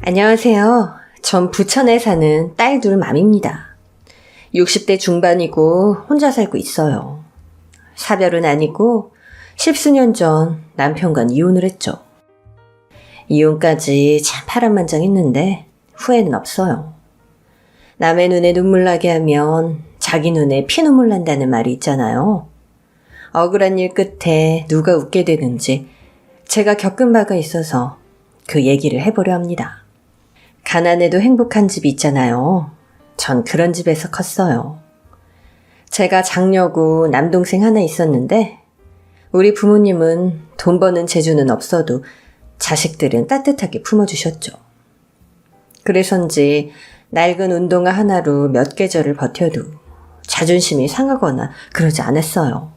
안녕하세요. 전 부천에 사는 딸 둘 맘입니다. 60대 중반이고 혼자 살고 있어요. 사별은 아니고 10수년 전 남편과 이혼을 했죠. 이혼까지 참 파란만장했는데 후회는 없어요. 남의 눈에 눈물 나게 하면 자기 눈에 피눈물 난다는 말이 있잖아요. 억울한 일 끝에 누가 웃게 되는지 제가 겪은 바가 있어서 그 얘기를 해보려 합니다. 가난해도 행복한 집이 있잖아요. 전 그런 집에서 컸어요. 제가 장녀고 남동생 하나 있었는데 우리 부모님은 돈 버는 재주는 없어도 자식들은 따뜻하게 품어주셨죠. 그래서인지 낡은 운동화 하나로 몇 계절을 버텨도 자존심이 상하거나 그러지 않았어요.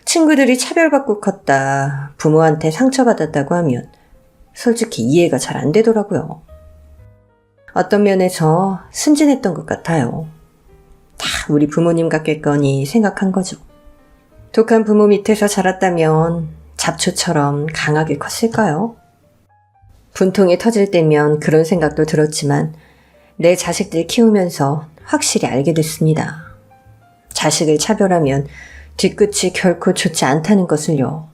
친구들이 차별받고 컸다, 부모한테 상처받았다고 하면 솔직히 이해가 잘 안 되더라고요. 어떤 면에서 순진했던 것 같아요. 다 우리 부모님 같겠거니 생각한 거죠. 독한 부모 밑에서 자랐다면 잡초처럼 강하게 컸을까요? 분통이 터질 때면 그런 생각도 들었지만 내 자식들 키우면서 확실히 알게 됐습니다. 자식을 차별하면 뒤끝이 결코 좋지 않다는 것을요.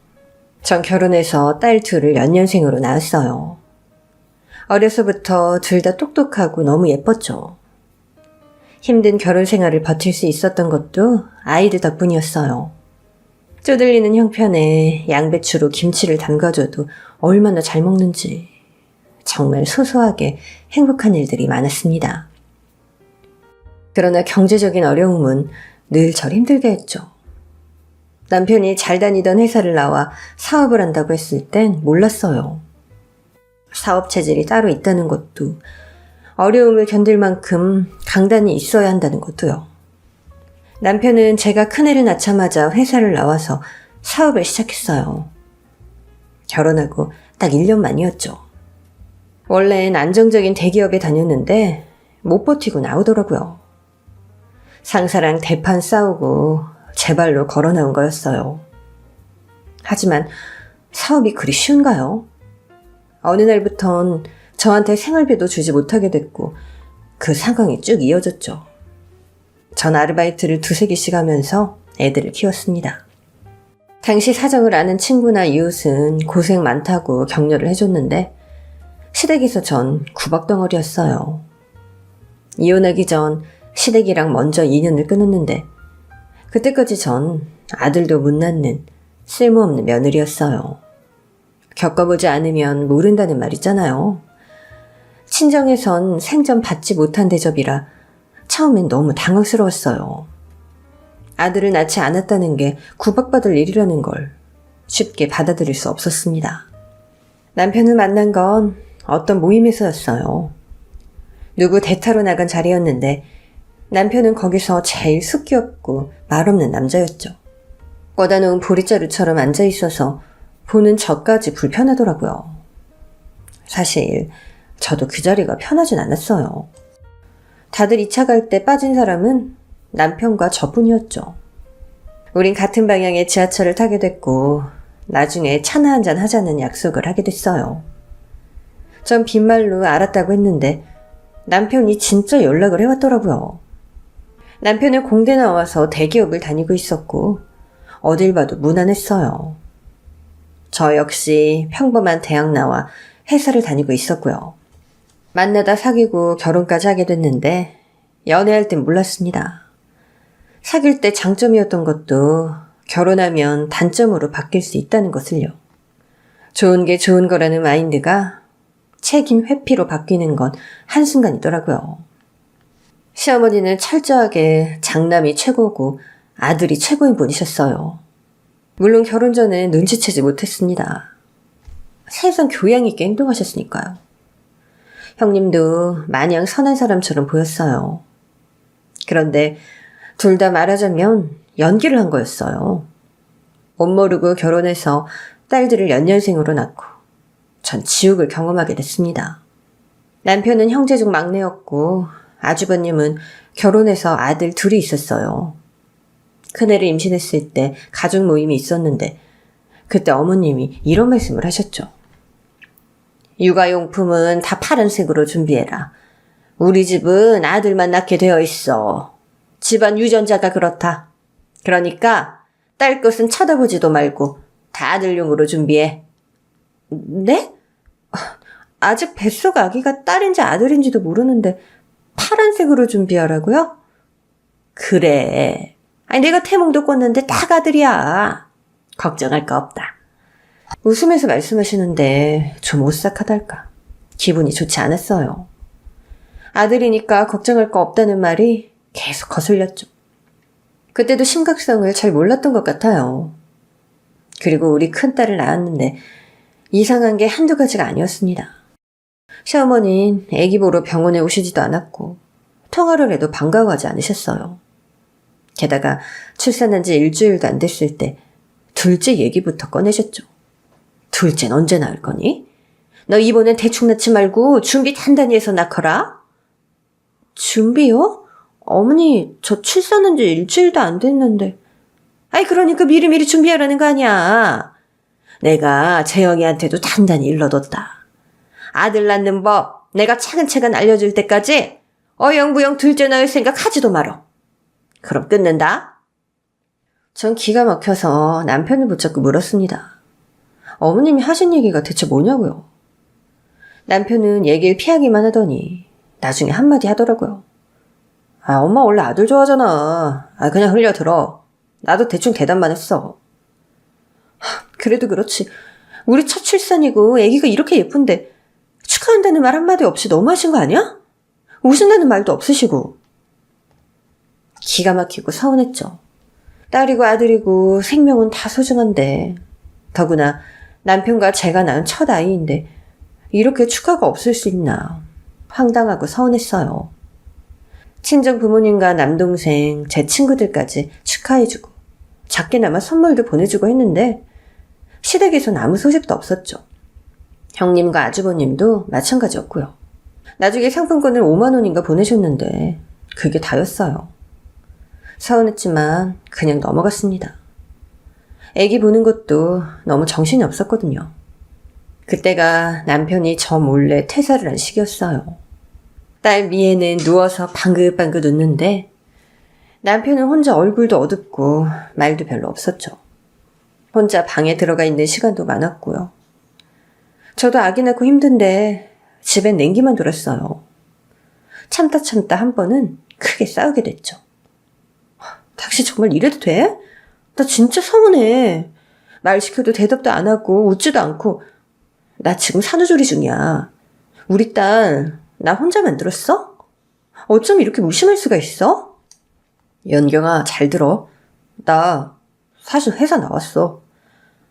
전 결혼해서 딸 둘을 연년생으로 낳았어요. 어려서부터 둘 다 똑똑하고 너무 예뻤죠. 힘든 결혼 생활을 버틸 수 있었던 것도 아이들 덕분이었어요. 쪼들리는 형편에 양배추로 김치를 담가줘도 얼마나 잘 먹는지 정말 소소하게 행복한 일들이 많았습니다. 그러나 경제적인 어려움은 늘 절 힘들게 했죠. 남편이 잘 다니던 회사를 나와 사업을 한다고 했을 땐 몰랐어요. 사업 체질이 따로 있다는 것도, 어려움을 견딜 만큼 강단이 있어야 한다는 것도요. 남편은 제가 큰애를 낳자마자 회사를 나와서 사업을 시작했어요. 결혼하고 딱 1년 만이었죠. 원래는 안정적인 대기업에 다녔는데 못 버티고 나오더라고요. 상사랑 대판 싸우고 제 발로 걸어 나온 거였어요. 하지만 사업이 그리 쉬운가요? 어느 날부턴 저한테 생활비도 주지 못하게 됐고 그 상황이 쭉 이어졌죠. 전 아르바이트를 2-3개씩 하면서 애들을 키웠습니다. 당시 사정을 아는 친구나 이웃은 고생 많다고 격려를 해줬는데 시댁에서 전 구박덩어리였어요. 이혼하기 전 시댁이랑 먼저 인연을 끊었는데 그때까지 전 아들도 못 낳는 쓸모없는 며느리였어요. 겪어보지 않으면 모른다는 말 있잖아요. 친정에선 생전 받지 못한 대접이라 처음엔 너무 당황스러웠어요. 아들을 낳지 않았다는 게 구박받을 일이라는 걸 쉽게 받아들일 수 없었습니다. 남편을 만난 건 어떤 모임에서였어요. 누구 대타로 나간 자리였는데 남편은 거기서 제일 숫기없고 말없는 남자였죠. 꽂아 놓은 보릿자루처럼 앉아있어서 보는 저까지 불편하더라고요. 사실 저도 그 자리가 편하진 않았어요. 다들 2차 갈 때 빠진 사람은 남편과 저뿐이었죠. 우린 같은 방향의 지하철을 타게 됐고 나중에 차나 한잔 하자는 약속을 하게 됐어요. 전 빈말로 알았다고 했는데 남편이 진짜 연락을 해왔더라고요. 남편은 공대 나와서 대기업을 다니고 있었고 어딜 봐도 무난했어요. 저 역시 평범한 대학 나와 회사를 다니고 있었고요. 만나다 사귀고 결혼까지 하게 됐는데 연애할 땐 몰랐습니다. 사귈 때 장점이었던 것도 결혼하면 단점으로 바뀔 수 있다는 것을요. 좋은 게 좋은 거라는 마인드가 책임 회피로 바뀌는 건 한순간이더라고요. 시어머니는 철저하게 장남이 최고고 아들이 최고인 분이셨어요. 물론 결혼 전에 눈치채지 못했습니다. 세상 교양 있게 행동하셨으니까요. 형님도 마냥 선한 사람처럼 보였어요. 그런데 둘 다 말하자면 연기를 한 거였어요. 못 모르고 결혼해서 딸들을 연년생으로 낳고 전 지옥을 경험하게 됐습니다. 남편은 형제 중 막내였고 아주버님은 결혼해서 아들 둘이 있었어요. 큰애를 임신했을 때 가족 모임이 있었는데 그때 어머님이 이런 말씀을 하셨죠. 육아용품은 다 파란색으로 준비해라. 우리 집은 아들만 낳게 되어 있어. 집안 유전자가 그렇다. 그러니까 딸 것은 쳐다보지도 말고 다 아들용으로 준비해. 네? 아직 뱃속 아기가 딸인지 아들인지도 모르는데 파란색으로 준비하라고요? 그래. 아니 내가 태몽도 꿨는데 딱 아들이야. 걱정할 거 없다. 웃으면서 말씀하시는데 좀 오싹하달까. 기분이 좋지 않았어요. 아들이니까 걱정할 거 없다는 말이 계속 거슬렸죠. 그때도 심각성을 잘 몰랐던 것 같아요. 그리고 우리 큰딸을 낳았는데 이상한 게 한두 가지가 아니었습니다. 시어머니는 아기 보러 병원에 오시지도 않았고 통화를 해도 반가워하지 않으셨어요. 게다가 출산한 지 일주일도 안 됐을 때 둘째 얘기부터 꺼내셨죠. 둘째는 언제 낳을 거니? 너 이번엔 대충 낳지 말고 준비 단단히 해서 낳거라. 준비요? 어머니, 저 출산한 지 일주일도 안 됐는데. 아이, 그러니까 미리미리 준비하라는 거 아니야. 내가 재영이한테도 단단히 일러뒀다. 아들 낳는 법 내가 차근차근 알려줄 때까지 어영부영 둘째 낳을 생각 하지도 말어. 그럼 끊는다. 전 기가 막혀서 남편을 붙잡고 물었습니다. 어머님이 하신 얘기가 대체 뭐냐고요. 남편은 얘기를 피하기만 하더니 나중에 한마디 하더라고요. 아, 엄마 원래 아들 좋아하잖아. 아, 그냥 흘려들어. 나도 대충 대답만 했어. 그래도 그렇지. 우리 첫 출산이고 아기가 이렇게 예쁜데 축하한다는 말 한마디 없이 너무하신 거 아니야? 우신다는 말도 없으시고. 기가 막히고 서운했죠. 딸이고 아들이고 생명은 다 소중한데 더구나 남편과 제가 낳은 첫 아이인데 이렇게 축하가 없을 수 있나 황당하고 서운했어요. 친정 부모님과 남동생, 제 친구들까지 축하해주고 작게나마 선물도 보내주고 했는데 시댁에선 아무 소식도 없었죠. 형님과 아주버님도 마찬가지였고요. 나중에 상품권을 5만 원인가 보내셨는데 그게 다였어요. 서운했지만 그냥 넘어갔습니다. 애기 보는 것도 너무 정신이 없었거든요. 그때가 남편이 저 몰래 퇴사를 한 시기였어요. 딸 미애는 누워서 방긋방긋 웃는데 남편은 혼자 얼굴도 어둡고 말도 별로 없었죠. 혼자 방에 들어가 있는 시간도 많았고요. 저도 아기 낳고 힘든데 집엔 냉기만 돌았어요. 참다 한 번은 크게 싸우게 됐죠. 당신 정말 이래도 돼? 나 진짜 서운해. 말 시켜도 대답도 안 하고 웃지도 않고. 나 지금 산후조리 중이야. 우리 딸 나 혼자 만들었어? 어쩜 이렇게 무심할 수가 있어? 연경아, 잘 들어. 나 사실 회사 나왔어.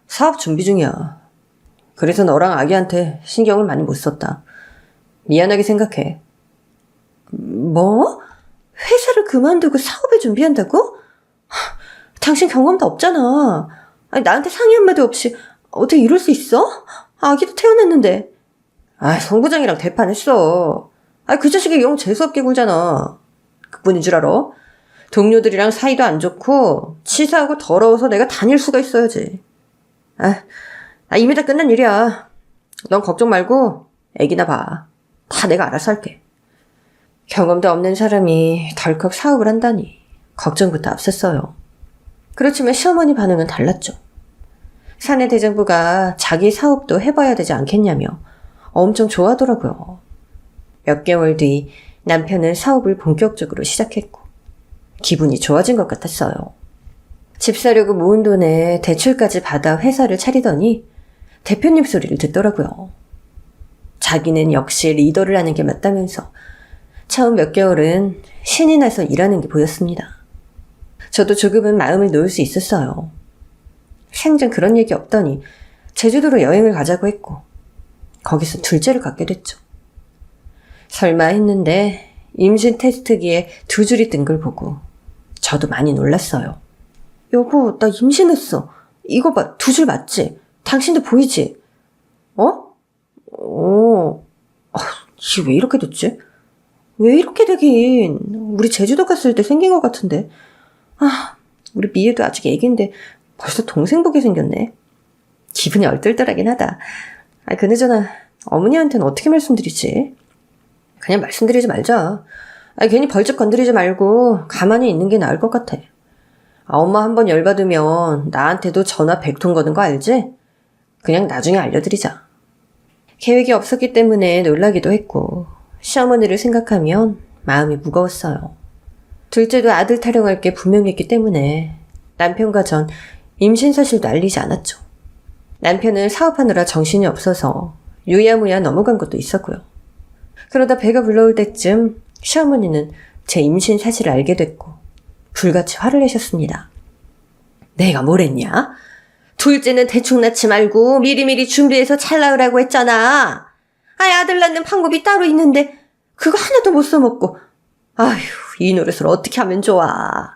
사업 준비 중이야. 그래서 너랑 아기한테 신경을 많이 못 썼다. 미안하게 생각해. 뭐? 회사를 그만두고 사업을 준비한다고? 당신 경험도 없잖아. 아니, 나한테 상의 한마디 없이 어떻게 이럴 수 있어? 아기도 태어났는데. 아, 성 부장이랑 대판했어. 아, 그 자식이 영 재수없게 굴잖아. 그뿐인 줄 알아? 동료들이랑 사이도 안 좋고 치사하고 더러워서 내가 다닐 수가 있어야지. 이미 다 끝난 일이야. 넌 걱정 말고 애기나 봐. 다 내가 알아서 할게. 경험도 없는 사람이 덜컥 사업을 한다니 걱정부터 앞섰어요. 그렇지만 시어머니 반응은 달랐죠. 사내 대장부가 자기 사업도 해봐야 되지 않겠냐며 엄청 좋아하더라고요. 몇 개월 뒤 남편은 사업을 본격적으로 시작했고 기분이 좋아진 것 같았어요. 집 사려고 모은 돈에 대출까지 받아 회사를 차리더니 대표님 소리를 듣더라고요. 자기는 역시 리더를 하는 게 맞다면서 처음 몇 개월은 신이 나서 일하는 게 보였습니다. 저도 조금은 마음을 놓을 수 있었어요. 생전 그런 얘기 없더니 제주도로 여행을 가자고 했고 거기서 둘째를 갖게 됐죠. 설마 했는데 임신 테스트기에 2줄이 뜬 걸 보고 저도 많이 놀랐어요. 여보, 나 임신했어. 이거 봐, 2줄 맞지? 당신도 보이지? 이게 왜 이렇게 됐지? 왜 이렇게 되긴. 우리 제주도 갔을 때 생긴 것 같은데. 우리 미애도 아직 애기인데 벌써 동생 보게 생겼네. 기분이 얼떨떨하긴 하다. 그나저나 어머니한테는 어떻게 말씀드리지? 그냥 말씀드리지 말자. 괜히 벌쩍 건드리지 말고 가만히 있는 게 나을 것 같아. 엄마 한번 열받으면 나한테도 전화 100통 거는 거 알지? 그냥 나중에 알려드리자. 계획이 없었기 때문에 놀라기도 했고 시어머니를 생각하면 마음이 무거웠어요. 둘째도 아들 타령할 게 분명했기 때문에 남편과 전 임신 사실도 알리지 않았죠. 남편은 사업하느라 정신이 없어서 유야무야 넘어간 것도 있었고요. 그러다 배가 불러올 때쯤 시어머니는 제 임신 사실을 알게 됐고 불같이 화를 내셨습니다. 내가 뭘 했냐? 둘째는 대충 낳지 말고 미리미리 준비해서 잘 낳으라고 했잖아. 아들 낳는 방법이 따로 있는데 그거 하나도 못 써먹고. 아휴, 이 노릇을 어떻게 하면 좋아.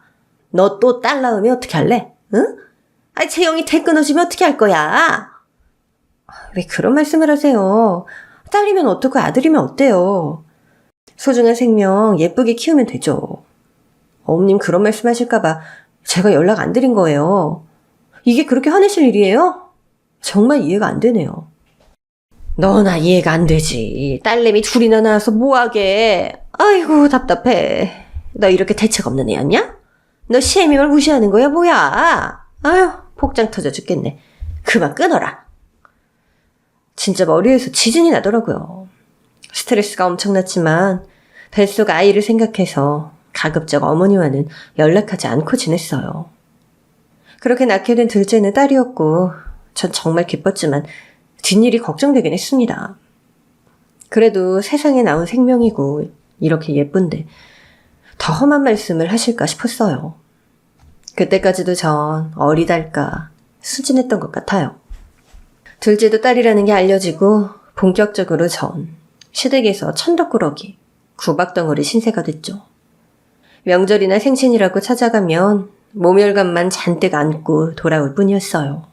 너 또 딸 낳으면 어떻게 할래? 응? 채영이 대 끊어지면 어떻게 할 거야? 왜 그런 말씀을 하세요? 딸이면 어떻고 아들이면 어때요? 소중한 생명 예쁘게 키우면 되죠. 어머님 그런 말씀 하실까봐 제가 연락 안 드린 거예요. 이게 그렇게 화내실 일이에요? 정말 이해가 안 되네요. 너나 이해가 안 되지. 딸내미 둘이나 낳아서 뭐하게. 아이고 답답해. 너 이렇게 대책 없는 애였냐? 너 시애미를 무시하는 거야 뭐야? 아휴 폭장 터져 죽겠네. 그만 끊어라. 진짜 머리에서 지진이 나더라고요. 스트레스가 엄청났지만 뱃속 아이를 생각해서 가급적 어머니와는 연락하지 않고 지냈어요. 그렇게 낳게 된 둘째는 딸이었고 전 정말 기뻤지만 뒷일이 걱정되긴 했습니다. 그래도 세상에 나온 생명이고 이렇게 예쁜데 더 험한 말씀을 하실까 싶었어요. 그때까지도 전 어리달까 순진했던 것 같아요. 둘째도 딸이라는 게 알려지고 본격적으로 전 시댁에서 천덕꾸러기, 구박덩어리 신세가 됐죠. 명절이나 생신이라고 찾아가면 모멸감만 잔뜩 안고 돌아올 뿐이었어요.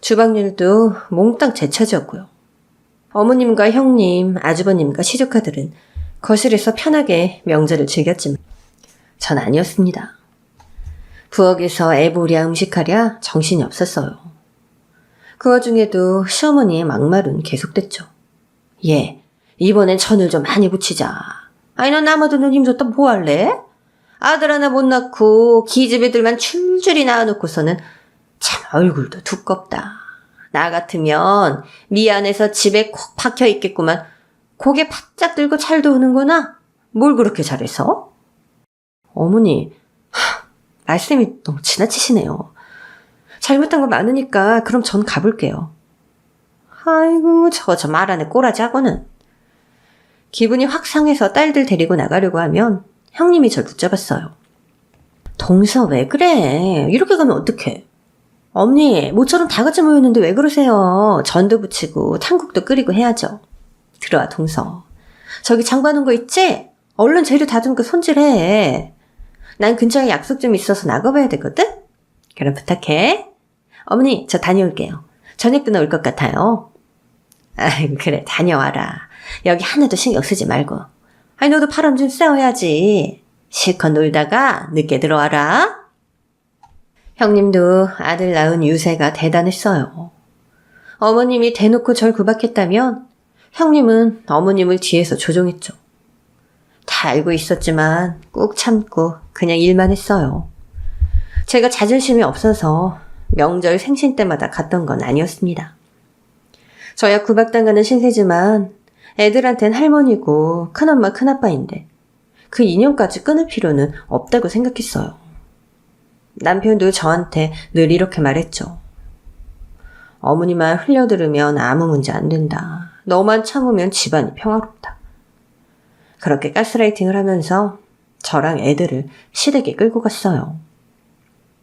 주방일도 몽땅 제 차지였고요. 어머님과 형님, 아주버님과 시조카들은 거실에서 편하게 명절을 즐겼지만 전 아니었습니다. 부엌에서 애 보랴 음식하랴 정신이 없었어요. 그 와중에도 시어머니의 막말은 계속됐죠. 얘, 이번엔 천을 좀 많이 붙이자. 너 남아도는 힘줬다 뭐 할래? 아들 하나 못 낳고 기집애들만 줄줄이 낳아놓고서는 참 얼굴도 두껍다. 나 같으면 미안해서 집에 콕 박혀 있겠구만. 고개 바짝 들고 잘도 오는구나. 뭘 그렇게 잘해서? 어머니, 말씀이 너무 지나치시네요. 잘못한 거 많으니까 그럼 전 가볼게요. 아이고 저 말 안에 꼬라지 하고는. 기분이 확 상해서 딸들 데리고 나가려고 하면 형님이 절 붙잡았어요. 동서 왜 그래? 이렇게 가면 어떡해? 언니 모처럼 다 같이 모였는데 왜 그러세요? 전도 부치고 탕국도 끓이고 해야죠. 들어와 동서. 저기 장봐놓은 거 있지? 얼른 재료 다듬고 손질해. 난 근처에 약속 좀 있어서 나가봐야 되거든? 그럼 부탁해. 어머니 저 다녀올게요. 저녁 때 나올 것 같아요. 그래 다녀와라. 여기 하나도 신경 쓰지 말고. 너도 바람 좀 쐬어야지. 실컷 놀다가 늦게 들어와라. 형님도 아들 낳은 유세가 대단했어요. 어머님이 대놓고 절 구박했다면 형님은 어머님을 뒤에서 조종했죠. 다 알고 있었지만 꾹 참고 그냥 일만 했어요. 제가 자존심이 없어서 명절 생신 때마다 갔던 건 아니었습니다. 저야 구박당하는 신세지만 애들한텐 할머니고 큰엄마 큰아빠인데 그 인연까지 끊을 필요는 없다고 생각했어요. 남편도 저한테 늘 이렇게 말했죠. 어머니 말 흘려들으면 아무 문제 안 된다. 너만 참으면 집안이 평화롭다. 그렇게 가스라이팅을 하면서 저랑 애들을 시댁에 끌고 갔어요.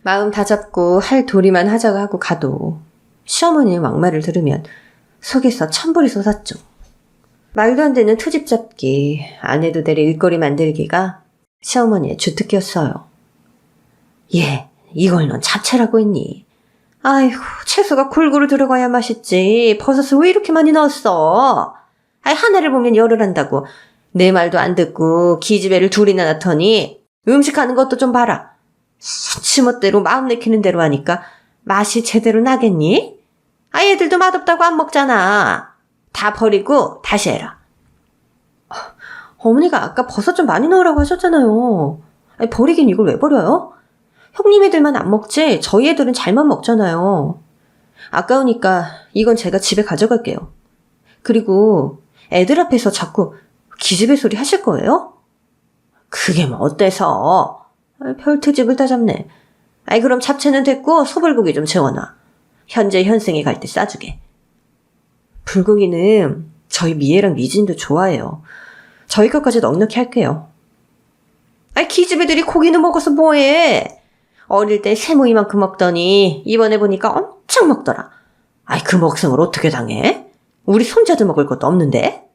마음 다잡고 할 도리만 하자고 하고 가도 시어머니의 막말을 들으면 속에서 천불이 솟았죠. 말도 안 되는 트집 잡기, 아내도 내리 일거리 만들기가 시어머니의 주특기였어요. 예, 이걸 넌 잡채라고 했니? 아이고, 채소가 골고루 들어가야 맛있지. 버섯을 왜 이렇게 많이 넣었어? 하나를 보면 열을 한다고. 내 말도 안 듣고 기집애를 둘이나 낳더니 음식하는 것도 좀 봐라. 지멋대로 마음 내키는 대로 하니까 맛이 제대로 나겠니? 애들도 맛없다고 안 먹잖아. 다 버리고 다시 해라. 어머니가 아까 버섯 좀 많이 넣으라고 하셨잖아요. 아니, 버리긴 이걸 왜 버려요? 형님 애들만 안 먹지 저희 애들은 잘만 먹잖아요. 아까우니까 이건 제가 집에 가져갈게요. 그리고 애들 앞에서 자꾸 기집애 소리 하실 거예요? 그게 뭐 어때서? 별 트집을 다 잡네. 그럼 잡채는 됐고 소불고기 좀 재워놔. 현재 현생이 갈 때 싸주게. 불고기는 저희 미애랑 미진도 좋아해요. 저희 것까지 넉넉히 할게요. 기집애들이 고기는 먹어서 뭐해? 어릴 때 세모 이만큼 먹더니 이번에 보니까 엄청 먹더라. 그 먹성을 어떻게 당해? 우리 손자들 먹을 것도 없는데?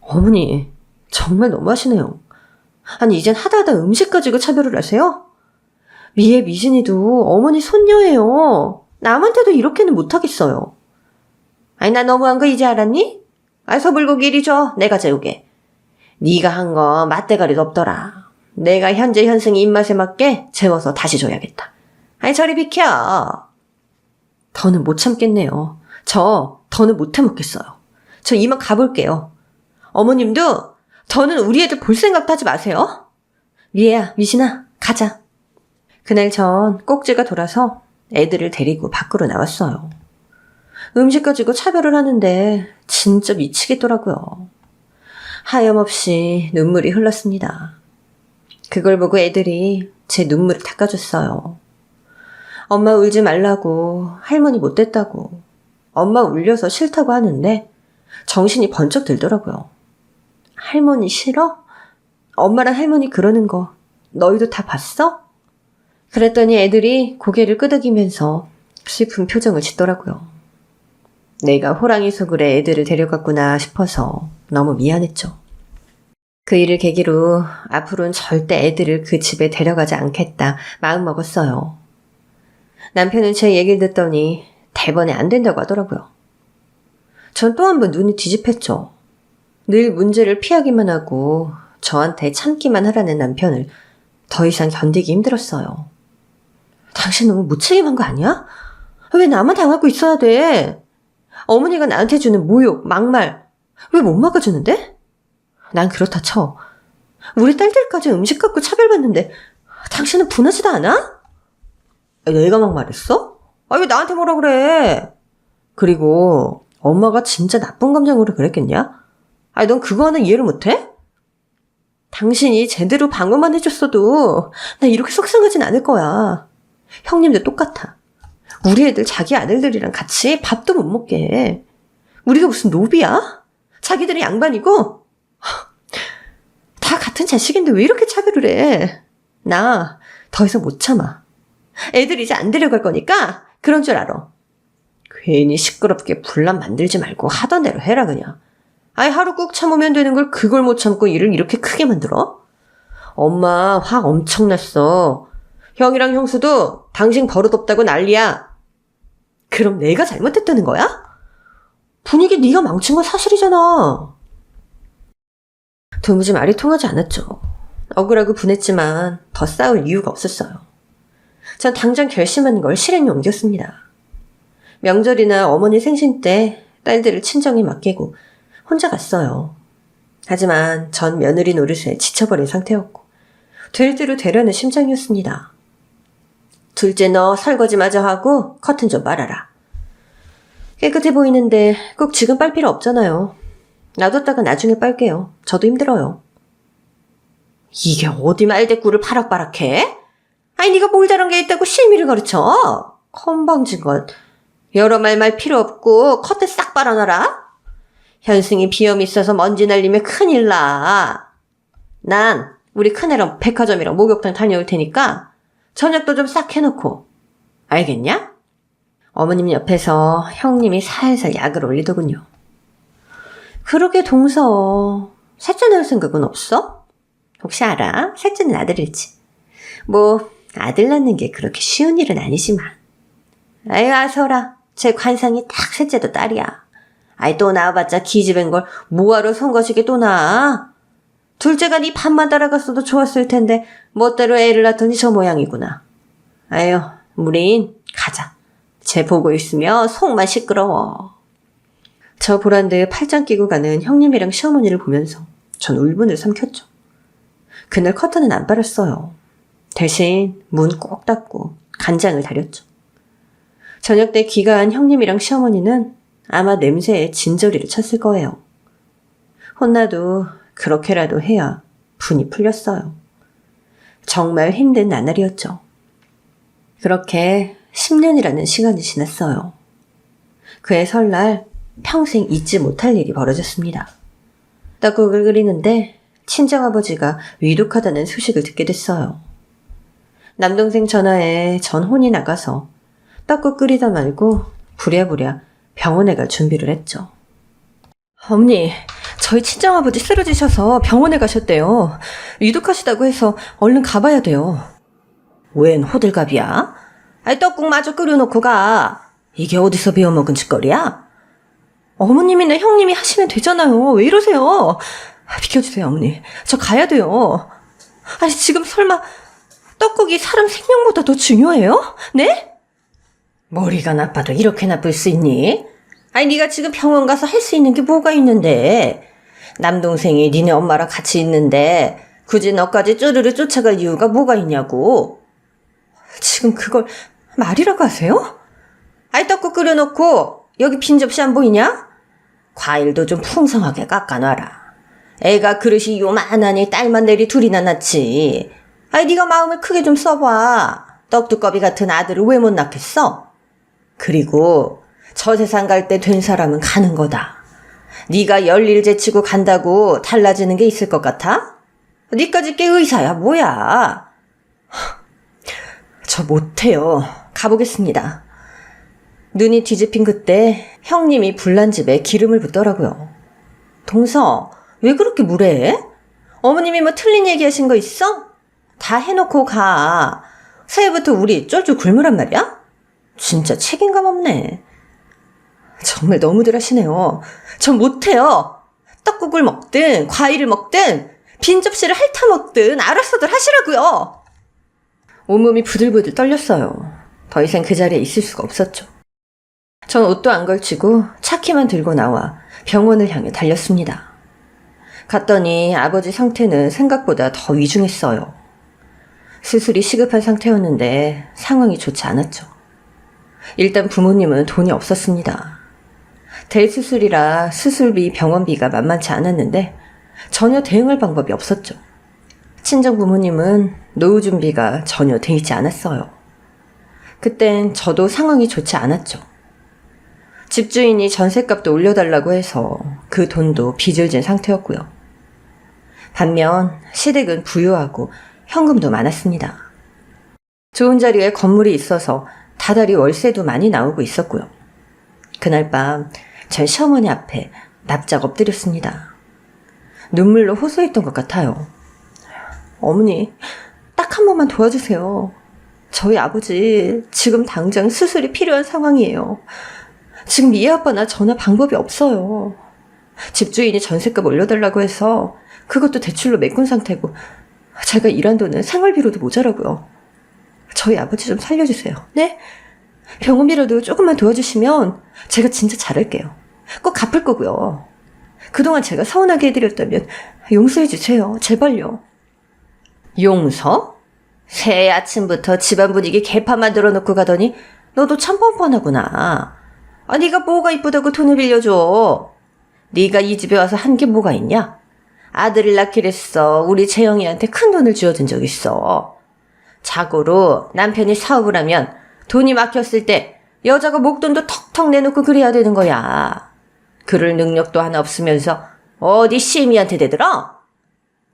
어머니 정말 너무하시네요. 아니 이젠 하다하다 음식 가지고 차별을 하세요? 미애 미진이도 어머니 손녀예요. 남한테도 이렇게는 못하겠어요. 나 너무한 거 이제 알았니? 소불고기 이리 줘. 내가 재우게. 네가 한 거 맛대가리도 없더라. 내가 현재 현승이 입맛에 맞게 재워서 다시 줘야겠다. 저리 비켜. 더는 못 참겠네요. 저 더는 못 해먹겠어요. 저 이만 가볼게요. 어머님도 더는 우리 애들 볼 생각도 하지 마세요. 미애야, 미진아, 가자. 그날 전 꼭지가 돌아서 애들을 데리고 밖으로 나왔어요. 음식 가지고 차별을 하는데 진짜 미치겠더라고요. 하염없이 눈물이 흘렀습니다. 그걸 보고 애들이 제 눈물을 닦아줬어요. 엄마 울지 말라고, 할머니 못됐다고, 엄마 울려서 싫다고 하는데 정신이 번쩍 들더라고요. 할머니 싫어? 엄마랑 할머니 그러는 거 너희도 다 봤어? 그랬더니 애들이 고개를 끄덕이면서 슬픈 표정을 짓더라고요. 내가 호랑이 속을에 애들을 데려갔구나 싶어서 너무 미안했죠. 그 일을 계기로 앞으로는 절대 애들을 그 집에 데려가지 않겠다 마음먹었어요. 남편은 제 얘기를 듣더니 대번에 안 된다고 하더라고요. 전 또 한 번 눈이 뒤집혔죠. 늘 문제를 피하기만 하고 저한테 참기만 하라는 남편을 더 이상 견디기 힘들었어요. 당신 너무 무책임한 거 아니야? 왜 나만 당하고 있어야 돼? 어머니가 나한테 주는 모욕, 막말 왜 못 막아주는데? 난 그렇다 쳐. 우리 딸들까지 음식 갖고 차별받는데 당신은 분하지도 않아? 내가 막말했어? 왜 나한테 뭐라 그래? 그리고 엄마가 진짜 나쁜 감정으로 그랬겠냐? 넌 그거 하나 이해를 못해? 당신이 제대로 방어만 해줬어도 나 이렇게 속상하진 않을 거야. 형님도 똑같아. 우리 애들 자기 아들들이랑 같이 밥도 못 먹게 해. 우리가 무슨 노비야? 자기들이 양반이고? 다 같은 자식인데 왜 이렇게 차별을 해? 나 더 이상 못 참아. 애들 이제 안 데려갈 거니까 그런 줄 알아. 괜히 시끄럽게 분란 만들지 말고 하던 대로 해라 그냥. 하루 꾹 참으면 되는 걸 그걸 못 참고 일을 이렇게 크게 만들어? 엄마 화 엄청 났어. 형이랑 형수도 당신 버릇 없다고 난리야. 그럼 내가 잘못했다는 거야? 분위기 네가 망친 건 사실이잖아. 도무지 말이 통하지 않았죠. 억울하고 분했지만 더 싸울 이유가 없었어요. 전 당장 결심한 걸 실행에 옮겼습니다. 명절이나 어머니 생신 때 딸들을 친정에 맡기고 혼자 갔어요. 하지만 전 며느리 노릇에 지쳐버린 상태였고 될 대로 되려는 심정이었습니다. 둘째 너 설거지 마저 하고 커튼 좀 빨아라. 깨끗해 보이는데 꼭 지금 빨 필요 없잖아요. 놔뒀다가 나중에 빨게요. 저도 힘들어요. 이게 어디 말대꾸를 파락파락해? 네가 뭘 잘한 게 있다고 실미를 가르쳐? 건방진 것. 여러 말 필요 없고 커튼 싹 빨아놔라. 현승이 비염이 있어서 먼지 날리면 큰일 나. 난 우리 큰애랑 백화점이랑 목욕탕 다녀올 테니까 저녁도 좀 싹 해놓고. 알겠냐? 어머님 옆에서 형님이 살살 약을 올리더군요. 그러게 동서 셋째 낳을 생각은 없어? 혹시 알아? 셋째는 아들일지. 아들 낳는 게 그렇게 쉬운 일은 아니지만. 아서라. 제 관상이 딱 셋째도 딸이야. 또 낳아봤자 기집애인 걸 뭐하러 손거시게 또 낳아? 둘째가 네 밥만 따라갔어도 좋았을 텐데 멋대로 애를 낳더니 저 모양이구나. 우린 가자. 쟤 보고 있으면 속만 시끄러워. 저 보란듯 팔짱 끼고 가는 형님이랑 시어머니를 보면서 전 울분을 삼켰죠. 그날 커튼은 안 빨았어요. 대신 문 꼭 닫고 간장을 다렸죠. 저녁 때 귀가한 형님이랑 시어머니는 아마 냄새에 진저리를 쳤을 거예요. 혼나도 그렇게라도 해야 분이 풀렸어요. 정말 힘든 나날이었죠. 그렇게 10년이라는 시간이 지났어요. 그해 설날 평생 잊지 못할 일이 벌어졌습니다. 떡국을 끓이는데 친정아버지가 위독하다는 소식을 듣게 됐어요. 남동생 전화에 전 혼이 나가서 떡국 끓이다 말고 부랴부랴 병원에 갈 준비를 했죠. 어머니, 저희 친정아버지 쓰러지셔서 병원에 가셨대요. 위독하시다고 해서 얼른 가봐야 돼요. 웬 호들갑이야? 아이, 떡국 마저 끓여놓고 가. 이게 어디서 배워먹은 짓거리야? 어머님이나 형님이 하시면 되잖아요. 왜 이러세요? 비켜주세요, 어머니. 저 가야 돼요. 아니, 지금 설마 떡국이 사람 생명보다 더 중요해요? 네? 머리가 나빠도 이렇게 나쁠 수 있니? 아니, 네가 지금 병원 가서 할 수 있는 게 뭐가 있는데. 남동생이 니네 엄마랑 같이 있는데 굳이 너까지 쪼르르 쫓아갈 이유가 뭐가 있냐고. 지금 그걸 말이라고 하세요? 아이, 떡국 끓여놓고 여기 빈 접시 안 보이냐? 과일도 좀 풍성하게 깎아놔라. 애가 그릇이 요만하니 딸만 내리 둘이나 낳지. 아이, 네가 마음을 크게 좀 써봐. 떡두꺼비 같은 아들을 왜 못 낳겠어? 그리고 저 세상 갈 때 된 사람은 가는 거다. 네가 열일 제치고 간다고 달라지는 게 있을 것 같아? 네까지 꽤 의사야 뭐야. 저 못해요. 가보겠습니다. 눈이 뒤집힌 그때 형님이 불난 집에 기름을 붓더라고요. 동서, 왜 그렇게 무례해? 어머님이 뭐 틀린 얘기하신 거 있어? 다 해놓고 가. 새해부터 우리 쫄쫄 굶으란 말이야? 진짜 책임감 없네. 정말 너무들 하시네요. 전 못해요. 떡국을 먹든 과일을 먹든 빈 접시를 핥아먹든 알아서들 하시라고요. 온몸이 부들부들 떨렸어요. 더 이상 그 자리에 있을 수가 없었죠. 전 옷도 안 걸치고 차키만 들고 나와 병원을 향해 달렸습니다. 갔더니 아버지 상태는 생각보다 더 위중했어요. 수술이 시급한 상태였는데 상황이 좋지 않았죠. 일단 부모님은 돈이 없었습니다. 대수술이라 수술비, 병원비가 만만치 않았는데 전혀 대응할 방법이 없었죠. 친정 부모님은 노후 준비가 전혀 돼 있지 않았어요. 그땐 저도 상황이 좋지 않았죠. 집주인이 전셋값도 올려달라고 해서 그 돈도 빚을 진 상태였고요. 반면 시댁은 부유하고 현금도 많았습니다. 좋은 자리에 건물이 있어서 다달이 월세도 많이 나오고 있었고요. 그날 밤 전 시어머니 앞에 납작 엎드렸습니다. 눈물로 호소했던 것 같아요. 어머니, 딱 한 번만 도와주세요. 저희 아버지 지금 당장 수술이 필요한 상황이에요. 지금 이 아빠나 저나 방법이 없어요. 집주인이 전셋값 올려달라고 해서 그것도 대출로 메꾼 상태고 제가 일한 돈은 생활비로도 모자라고요. 저희 아버지 좀 살려주세요. 네? 병원비라도 조금만 도와주시면 제가 진짜 잘할게요. 꼭 갚을 거고요. 그동안 제가 서운하게 해드렸다면 용서해 주세요. 제발요. 용서? 새해 아침부터 집안 분위기 개판 만들어 놓고 가더니 너도 참 뻔뻔하구나. 아, 네가 뭐가 이쁘다고 돈을 빌려줘. 네가 이 집에 와서 한 게 뭐가 있냐? 아들을 낳기로 했어. 우리 재영이한테 큰 돈을 쥐어준 적 있어. 자고로 남편이 사업을 하면 돈이 막혔을 때 여자가 목돈도 턱턱 내놓고 그래야 되는 거야. 그럴 능력도 하나 없으면서 어디 시미한테 대들어?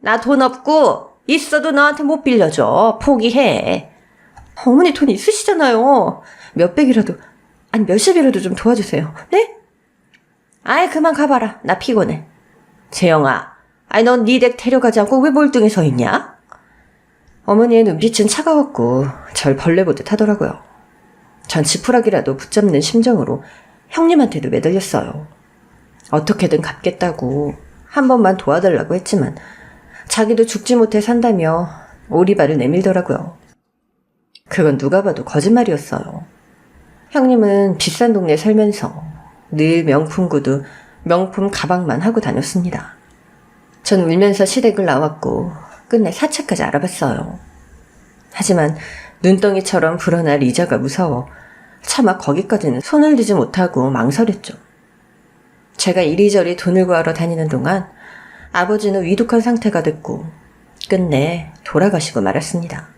나 돈 없고 있어도 너한테 못 빌려줘. 포기해. 어머니 돈 있으시잖아요. 몇백이라도, 아니 몇십이라도 좀 도와주세요. 네? 아이 그만 가봐라. 나 피곤해. 재영아, 아이 넌 네 댁 데려가지 않고 왜 몰등에 서 있냐? 어머니의 눈빛은 차가웠고 절 벌레 보듯 하더라고요. 전 지푸라기라도 붙잡는 심정으로 형님한테도 매달렸어요. 어떻게든 갚겠다고 한 번만 도와달라고 했지만 자기도 죽지 못해 산다며 오리발을 내밀더라고요. 그건 누가 봐도 거짓말이었어요. 형님은 비싼 동네에 살면서 늘 명품 구두, 명품 가방만 하고 다녔습니다. 전 울면서 시댁을 나왔고 끝내 사채까지 알아봤어요. 하지만 눈덩이처럼 불어날 이자가 무서워 차마 거기까지는 손을 대지 못하고 망설였죠. 제가 이리저리 돈을 구하러 다니는 동안 아버지는 위독한 상태가 됐고 끝내 돌아가시고 말았습니다.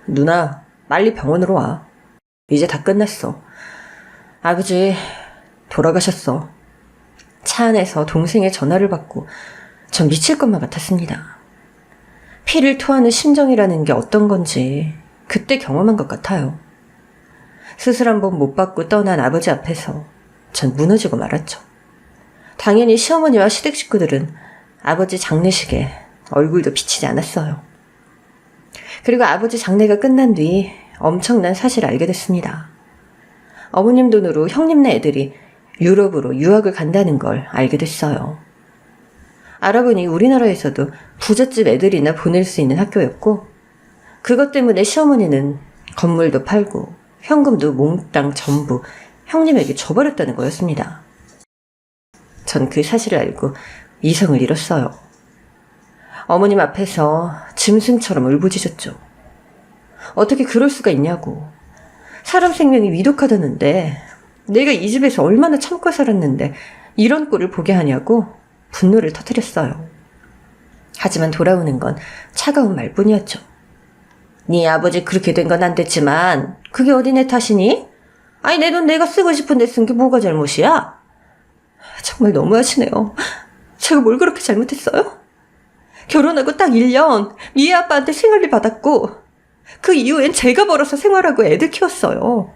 누나, 빨리 병원으로 와. 이제 다 끝났어. 아버지 돌아가셨어. 차 안에서 동생의 전화를 받고 전 미칠 것만 같았습니다. 피를 토하는 심정이라는 게 어떤 건지 그때 경험한 것 같아요. 수술 한 번 못 받고 떠난 아버지 앞에서 전 무너지고 말았죠. 당연히 시어머니와 시댁 식구들은 아버지 장례식에 얼굴도 비치지 않았어요. 그리고 아버지 장례가 끝난 뒤 엄청난 사실을 알게 됐습니다. 어머님 돈으로 형님네 애들이 유럽으로 유학을 간다는 걸 알게 됐어요. 알아보니 우리나라에서도 부잣집 애들이나 보낼 수 있는 학교였고 그것 때문에 시어머니는 건물도 팔고 현금도 몽땅 전부 형님에게 줘버렸다는 거였습니다. 전 그 사실을 알고 이성을 잃었어요. 어머님 앞에서 짐승처럼 울부짖었죠. 어떻게 그럴 수가 있냐고. 사람 생명이 위독하다는데 내가 이 집에서 얼마나 참고 살았는데 이런 꼴을 보게 하냐고 분노를 터뜨렸어요. 하지만 돌아오는 건 차가운 말뿐이었죠. 네 아버지 그렇게 된 건 안 됐지만 그게 어디 내 탓이니? 아니 내 돈 내가 쓰고 싶은데 쓴 게 뭐가 잘못이야? 정말 너무하시네요. 제가 뭘 그렇게 잘못했어요? 결혼하고 딱 1년 미애 아빠한테 생활비 받았고 그 이후엔 제가 벌어서 생활하고 애들 키웠어요.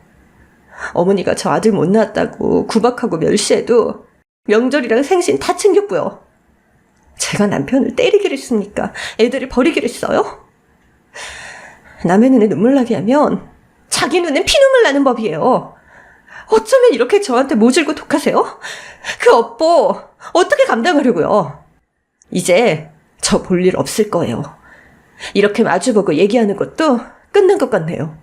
어머니가 저 아들 못 낳았다고 구박하고 멸시해도 명절이랑 생신 다 챙겼고요. 제가 남편을 때리기를 했습니까? 애들을 버리기를 했어요? 남의 눈에 눈물 나게 하면 자기 눈엔 피눈물 나는 법이에요. 어쩌면 이렇게 저한테 모질고 독하세요? 그 업보 어떻게 감당하려고요? 이제 저 볼 일 없을 거예요. 이렇게 마주보고 얘기하는 것도 끝난 것 같네요.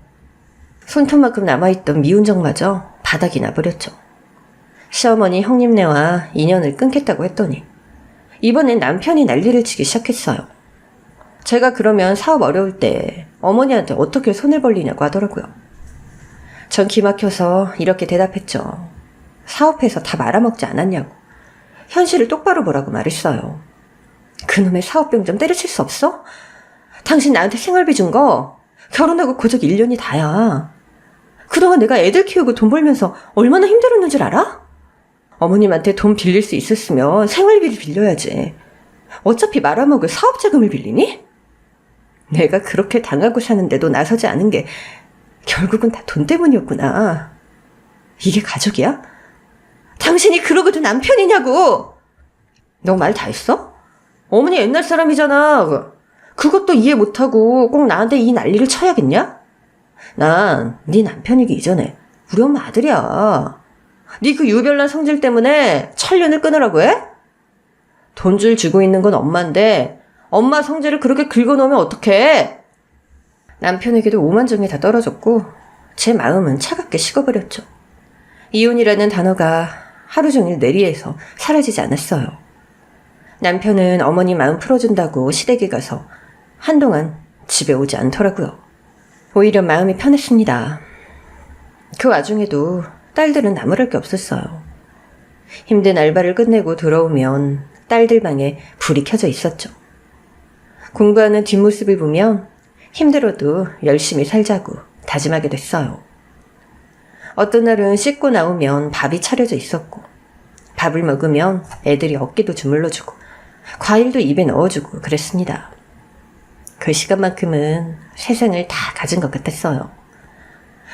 손톱만큼 남아있던 미운정마저 바닥이 나버렸죠. 시어머니 형님네와 인연을 끊겠다고 했더니 이번엔 남편이 난리를 치기 시작했어요. 제가 그러면 사업 어려울 때 어머니한테 어떻게 손을 벌리냐고 하더라고요. 전 기막혀서 이렇게 대답했죠. 사업해서 다 말아먹지 않았냐고. 현실을 똑바로 보라고 말했어요. 그놈의 사업병 좀 때려칠 수 없어? 당신 나한테 생활비 준 거 결혼하고 고작 1년이 다야. 그동안 내가 애들 키우고 돈 벌면서 얼마나 힘들었는 줄 알아? 어머님한테 돈 빌릴 수 있었으면 생활비를 빌려야지. 어차피 말아먹을 사업자금을 빌리니? 내가 그렇게 당하고 사는데도 나서지 않은 게 결국은 다 돈 때문이었구나. 이게 가족이야? 당신이 그러고도 남편이냐고! 너 말 다 했어? 어머니 옛날 사람이잖아. 그것도 이해 못하고 꼭 나한테 이 난리를 쳐야겠냐? 난 네 남편이기 이전에 우리 엄마 아들이야. 네 그 유별난 성질 때문에 천년을 끊으라고 해? 돈줄 주고 있는 건 엄마인데 엄마 성질을 그렇게 긁어놓으면 어떡해? 남편에게도 오만정이 다 떨어졌고 제 마음은 차갑게 식어버렸죠. 이혼이라는 단어가 하루 종일 뇌리에서 사라지지 않았어요. 남편은 어머니 마음 풀어준다고 시댁에 가서 한동안 집에 오지 않더라고요. 오히려 마음이 편했습니다. 그 와중에도 딸들은 나무랄 게 없었어요. 힘든 알바를 끝내고 들어오면 딸들 방에 불이 켜져 있었죠. 공부하는 뒷모습을 보면 힘들어도 열심히 살자고 다짐하게 됐어요. 어떤 날은 씻고 나오면 밥이 차려져 있었고 밥을 먹으면 애들이 어깨도 주물러주고 과일도 입에 넣어주고 그랬습니다. 그 시간만큼은 세상을 다 가진 것 같았어요.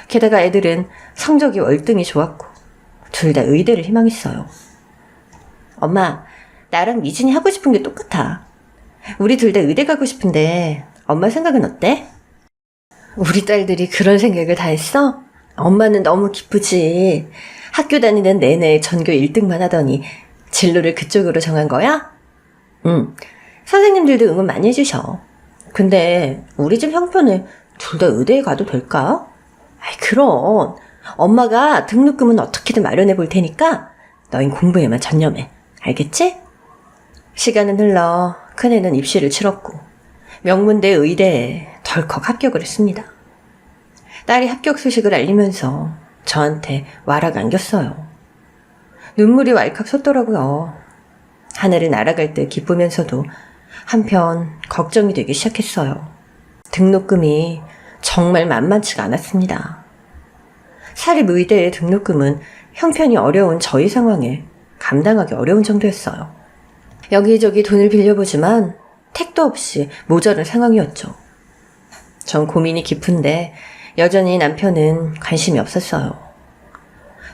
게다가 애들은 성적이 월등히 좋았고 둘 다 의대를 희망했어요. 엄마, 나랑 미진이 하고 싶은 게 똑같아. 우리 둘 다 의대 가고 싶은데 엄마 생각은 어때? 우리 딸들이 그런 생각을 다 했어? 엄마는 너무 기쁘지. 학교 다니는 내내 전교 1등만 하더니 진로를 그쪽으로 정한 거야? 응. 선생님들도 응원 많이 해주셔. 근데 우리 집 형편에 둘 다 의대에 가도 될까? 아이 그럼 엄마가 등록금은 어떻게든 마련해 볼 테니까 너흰 공부에만 전념해. 알겠지? 시간은 흘러 큰애는 입시를 치렀고 명문대 의대에 덜컥 합격을 했습니다. 딸이 합격 소식을 알리면서 저한테 와락 안겼어요. 눈물이 왈칵 솟더라고요. 하늘을 날아갈 때 기쁘면서도 한편 걱정이 되기 시작했어요. 등록금이 정말 만만치가 않았습니다. 사립의대의 등록금은 형편이 어려운 저희 상황에 감당하기 어려운 정도였어요. 여기저기 돈을 빌려보지만 택도 없이 모자란 상황이었죠. 전 고민이 깊은데 여전히 남편은 관심이 없었어요.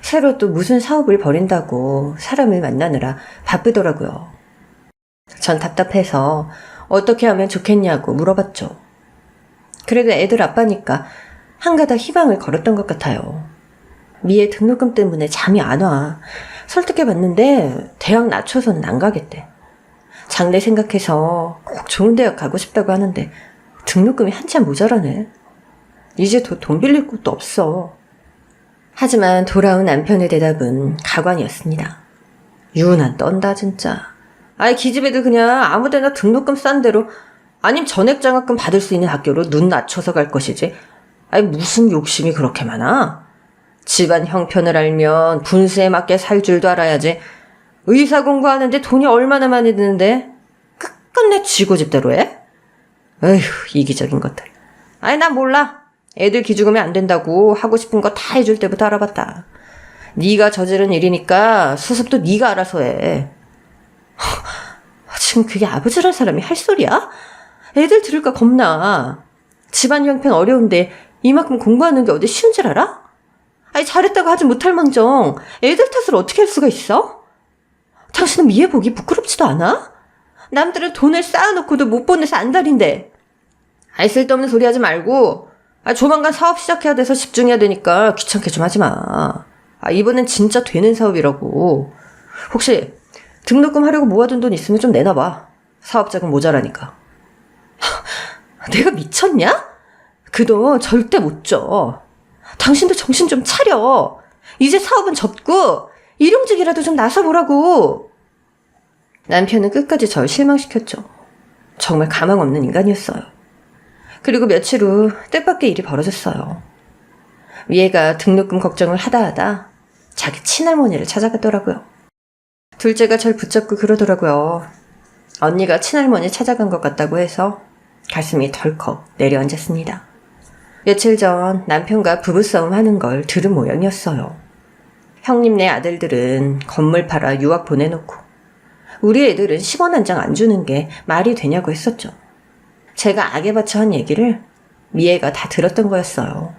새로 또 무슨 사업을 벌인다고 사람을 만나느라 바쁘더라고요. 전 답답해서 어떻게 하면 좋겠냐고 물어봤죠. 그래도 애들 아빠니까 한가닥 희망을 걸었던 것 같아요. 미애 등록금 때문에 잠이 안 와. 설득해봤는데 대학 낮춰서는 안 가겠대. 장래 생각해서 꼭 좋은 대학 가고 싶다고 하는데 등록금이 한참 모자라네. 이제 더 돈 빌릴 곳도 없어. 하지만 돌아온 남편의 대답은 가관이었습니다. 유난 떤다 진짜. 아이 기집애들 그냥 아무데나 등록금 싼 대로 아님 전액장학금 받을 수 있는 학교로 눈 낮춰서 갈 것이지. 아이 무슨 욕심이 그렇게 많아? 집안 형편을 알면 분수에 맞게 살 줄도 알아야지. 의사 공부하는데 돈이 얼마나 많이 드는데 끝끝내 쥐고 집대로 해? 에휴 이기적인 것들. 아이 난 몰라. 애들 기죽으면 안 된다고 하고 싶은 거 다 해줄 때부터 알아봤다. 네가 저지른 일이니까 수습도 네가 알아서 해. 지금 그게 아버지란 사람이 할 소리야? 애들 들을까 겁나. 집안 형편 어려운데 이만큼 공부하는 게 어디 쉬운 줄 알아? 아니 잘했다고 하지 못할 망정 애들 탓을 어떻게 할 수가 있어? 당신은 미애 보기 부끄럽지도 않아? 남들은 돈을 쌓아놓고도 못 보내서 안달인데. 아이 쓸데없는 소리 하지 말고 조만간 사업 시작해야 돼서 집중해야 되니까 귀찮게 좀 하지 마. 이번엔 진짜 되는 사업이라고. 혹시 등록금 하려고 모아둔 돈 있으면 좀 내놔봐. 사업자금 모자라니까. 내가 미쳤냐? 그 돈 절대 못 줘. 당신도 정신 좀 차려. 이제 사업은 접고 일용직이라도 좀 나서보라고. 남편은 끝까지 절 실망시켰죠. 정말 가망 없는 인간이었어요. 그리고 며칠 후 뜻밖의 일이 벌어졌어요. 위애가 등록금 걱정을 하다 자기 친할머니를 찾아갔더라고요. 둘째가 절 붙잡고 그러더라고요. 언니가 친할머니 찾아간 것 같다고 해서 가슴이 덜컥 내려앉았습니다. 며칠 전 남편과 부부싸움 하는 걸 들은 모양이었어요. 형님네 아들들은 건물 팔아 유학 보내놓고 우리 애들은 10원 한 장 안 주는 게 말이 되냐고 했었죠. 제가 악에 받쳐 한 얘기를 미애가 다 들었던 거였어요.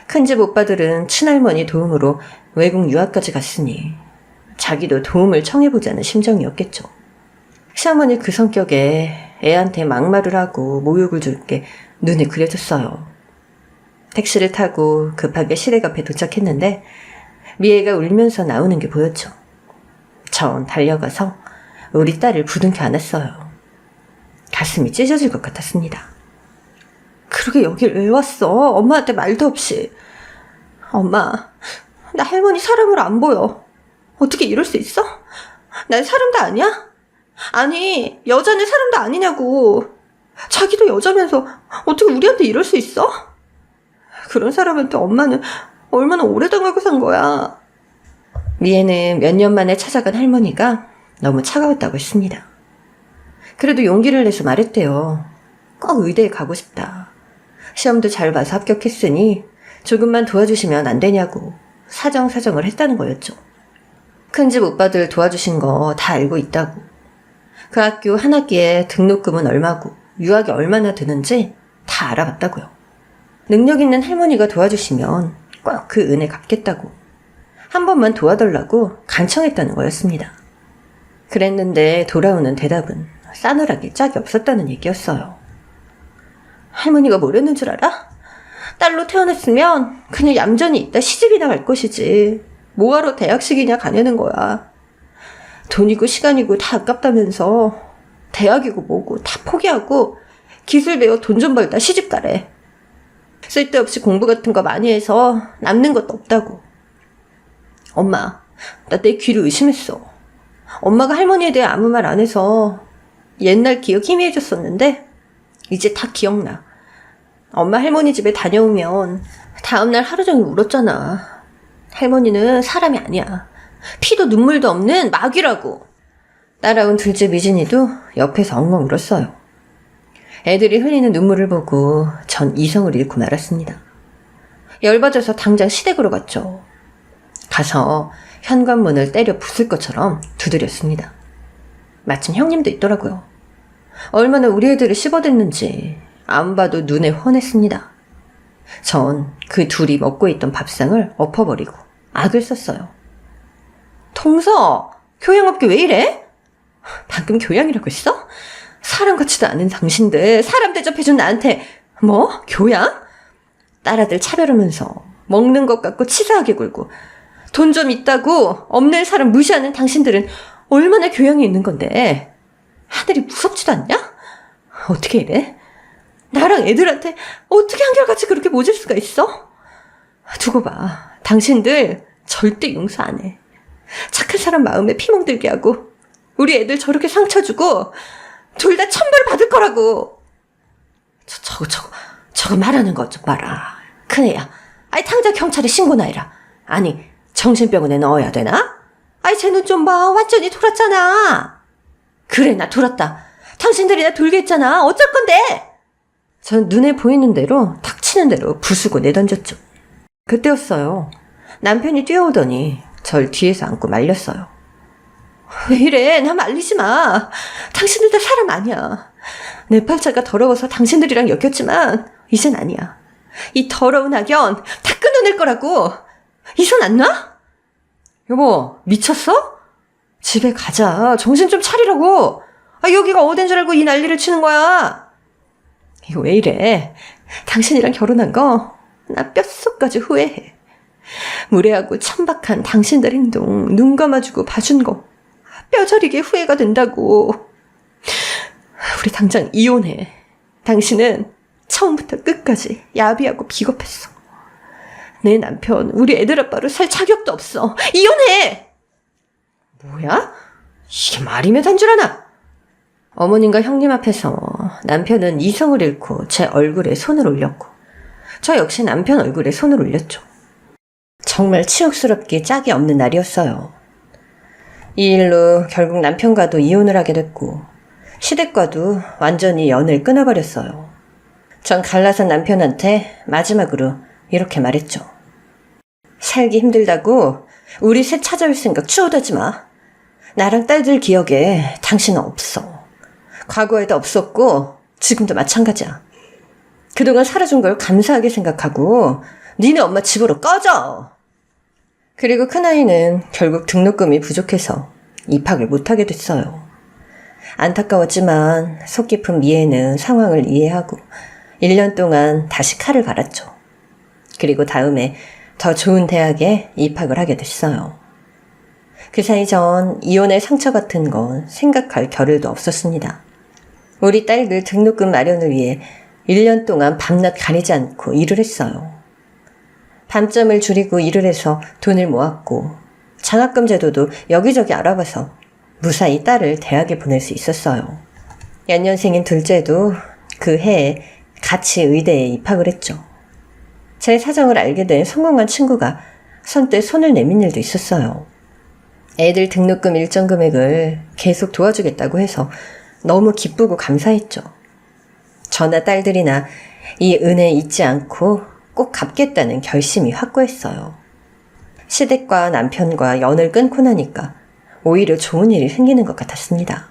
큰집 오빠들은 친할머니 도움으로 외국 유학까지 갔으니 자기도 도움을 청해보자는 심정이었겠죠. 시어머니 그 성격에 애한테 막말을 하고 모욕을 줄 게 눈에 그려졌어요. 택시를 타고 급하게 시댁 앞에 도착했는데 미애가 울면서 나오는 게 보였죠. 전 달려가서 우리 딸을 부둥켜 안았어요. 가슴이 찢어질 것 같았습니다. 그러게 여길 왜 왔어? 엄마한테 말도 없이. 엄마, 나 할머니 사람으로 안 보여. 어떻게 이럴 수 있어? 난 사람도 아니야? 아니, 여자는 사람도 아니냐고. 자기도 여자면서 어떻게 우리한테 이럴 수 있어? 그런 사람한테 엄마는 얼마나 오래 당하고 산 거야. 미애는 몇 년 만에 찾아간 할머니가 너무 차가웠다고 했습니다. 그래도 용기를 내서 말했대요. 꼭 의대에 가고 싶다. 시험도 잘 봐서 합격했으니 조금만 도와주시면 안 되냐고 사정을 했다는 거였죠. 큰집 오빠들 도와주신 거 다 알고 있다고. 그 학교 한 학기에 등록금은 얼마고 유학이 얼마나 드는지 다 알아봤다고요. 능력 있는 할머니가 도와주시면 꼭 그 은혜 갚겠다고. 한 번만 도와달라고 간청했다는 거였습니다. 그랬는데 돌아오는 대답은 싸늘하게 짝이 없었다는 얘기였어요. 할머니가 뭐랬는 줄 알아? 딸로 태어났으면 그냥 얌전히 있다 시집이나 갈 것이지. 뭐하러 대학식이냐 가냐는 거야. 돈이고 시간이고 다 아깝다면서 대학이고 뭐고 다 포기하고 기술 배워 돈 좀 벌다 시집 가래. 쓸데없이 공부 같은 거 많이 해서 남는 것도 없다고. 엄마, 나 내 귀를 의심했어. 엄마가 할머니에 대해 아무 말 안 해서 옛날 기억 희미해졌었는데 이제 다 기억나. 엄마 할머니 집에 다녀오면 다음날 하루 종일 울었잖아. 할머니는 사람이 아니야. 피도 눈물도 없는 마귀라고. 따라온 둘째 미진이도 옆에서 엉엉 울었어요. 애들이 흘리는 눈물을 보고 전 이성을 잃고 말았습니다. 열받아서 당장 시댁으로 갔죠. 가서 현관문을 때려 부술 것처럼 두드렸습니다. 마침 형님도 있더라고요. 얼마나 우리 애들을 씹어댔는지 안 봐도 눈에 훤했습니다. 전 그 둘이 먹고 있던 밥상을 엎어버리고 악을 썼어요. 동서, 교양업계 왜 이래? 방금 교양이라고 했어? 사람 같지도 않은 당신들 사람 대접해준 나한테 뭐? 교양? 딸아들 차별하면서 먹는 것 같고 치사하게 굴고 돈 좀 있다고 없는 사람 무시하는 당신들은 얼마나 교양이 있는 건데 하늘이 무섭지도 않냐? 어떻게 이래? 나랑 애들한테 어떻게 한결같이 그렇게 모질 수가 있어? 두고 봐. 당신들 절대 용서 안 해. 착한 사람 마음에 피멍들게 하고 우리 애들 저렇게 상처 주고 둘 다 천벌 받을 거라고. 저거 말하는 것 좀 봐라. 큰애야. 아이 당장 경찰에 신고나 해라. 아니 정신병원에 넣어야 되나? 아이 쟤 눈 좀 봐. 완전히 돌았잖아. 그래 나 돌았다. 당신들이 나 돌게 했잖아. 어쩔 건데? 전 눈에 보이는 대로 닥치는 대로 부수고 내던졌죠. 그때였어요. 남편이 뛰어오더니 절 뒤에서 안고 말렸어요. 왜 이래? 나 말리지 마. 당신들 다 사람 아니야. 내 팔자가 더러워서 당신들이랑 엮였지만 이젠 아니야. 이 더러운 악연 다 끊어낼 거라고. 이 손 안 놔? 여보 미쳤어? 집에 가자. 정신 좀 차리라고. 여기가 어딘 줄 알고 이 난리를 치는 거야. 이거 왜 이래? 당신이랑 결혼한 거 나 뼛속까지 후회해. 무례하고 천박한 당신들 행동 눈 감아주고 봐준 거 뼈저리게 후회가 된다고. 우리 당장 이혼해. 당신은 처음부터 끝까지 야비하고 비겁했어. 내 남편 우리 애들 아빠로 살 자격도 없어. 이혼해. 뭐야? 이게 말이면 단 줄 아나? 어머님과 형님 앞에서 남편은 이성을 잃고 제 얼굴에 손을 올렸고 저 역시 남편 얼굴에 손을 올렸죠. 정말 치욕스럽게 짝이 없는 날이었어요. 이 일로 결국 남편과도 이혼을 하게 됐고 시댁과도 완전히 연을 끊어버렸어요. 전 갈라선 남편한테 마지막으로 이렇게 말했죠. 살기 힘들다고 우리 셋 찾아올 생각 추호하지 마. 나랑 딸들 기억에 당신은 없어. 과거에도 없었고 지금도 마찬가지야. 그동안 살아준 걸 감사하게 생각하고 니네 엄마 집으로 꺼져. 그리고 큰아이는 결국 등록금이 부족해서 입학을 못하게 됐어요. 안타까웠지만 속 깊은 미애는 상황을 이해하고 1년 동안 다시 칼을 갈았죠. 그리고 다음에 더 좋은 대학에 입학을 하게 됐어요. 그 사이 전 이혼의 상처 같은 건 생각할 겨를도 없었습니다. 우리 딸들 등록금 마련을 위해 1년 동안 밤낮 가리지 않고 일을 했어요. 밤잠을 줄이고 일을 해서 돈을 모았고 장학금 제도도 여기저기 알아봐서 무사히 딸을 대학에 보낼 수 있었어요. 연년생인 둘째도 그 해에 같이 의대에 입학을 했죠. 제 사정을 알게 된 성공한 친구가 선뜻 손을 내민 일도 있었어요. 애들 등록금 일정 금액을 계속 도와주겠다고 해서 너무 기쁘고 감사했죠. 저나 딸들이나 이 은혜 잊지 않고 꼭 갚겠다는 결심이 확고했어요. 시댁과 남편과 연을 끊고 나니까 오히려 좋은 일이 생기는 것 같았습니다.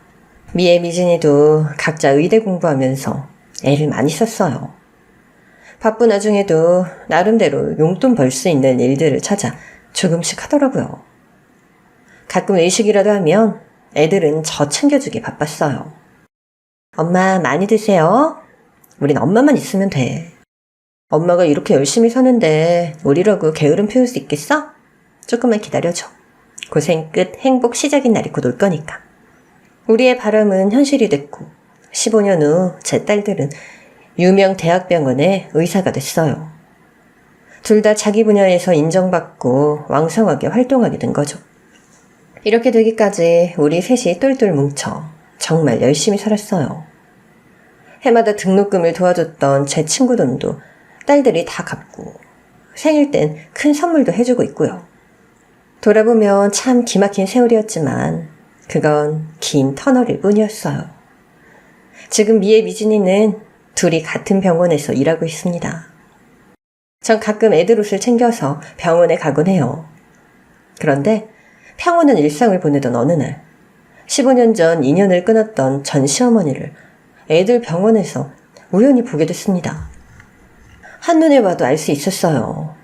미애 미진이도 각자 의대 공부하면서 애를 많이 썼어요. 바쁜 와중에도 나름대로 용돈 벌 수 있는 일들을 찾아 조금씩 하더라고요. 가끔 외식이라도 하면 애들은 저 챙겨주기 바빴어요. 엄마 많이 드세요. 우린 엄마만 있으면 돼. 엄마가 이렇게 열심히 사는데 우리라고 게으름 피울 수 있겠어? 조금만 기다려줘. 고생 끝 행복 시작인 날이 곧 올 거니까. 우리의 바람은 현실이 됐고 15년 후 제 딸들은 유명 대학병원의 의사가 됐어요. 둘 다 자기 분야에서 인정받고 왕성하게 활동하게 된 거죠. 이렇게 되기까지 우리 셋이 똘똘 뭉쳐 정말 열심히 살았어요. 해마다 등록금을 도와줬던 제 친구 돈도 딸들이 다 갚고 생일 땐 큰 선물도 해주고 있고요. 돌아보면 참 기막힌 세월이었지만 그건 긴 터널일 뿐이었어요. 지금 미애 미진이는 둘이 같은 병원에서 일하고 있습니다. 전 가끔 애들 옷을 챙겨서 병원에 가곤 해요. 그런데 평온한 일상을 보내던 어느 날 15년 전 인연을 끊었던 전 시어머니를 애들 병원에서 우연히 보게 됐습니다. 한눈에 봐도 알 수 있었어요.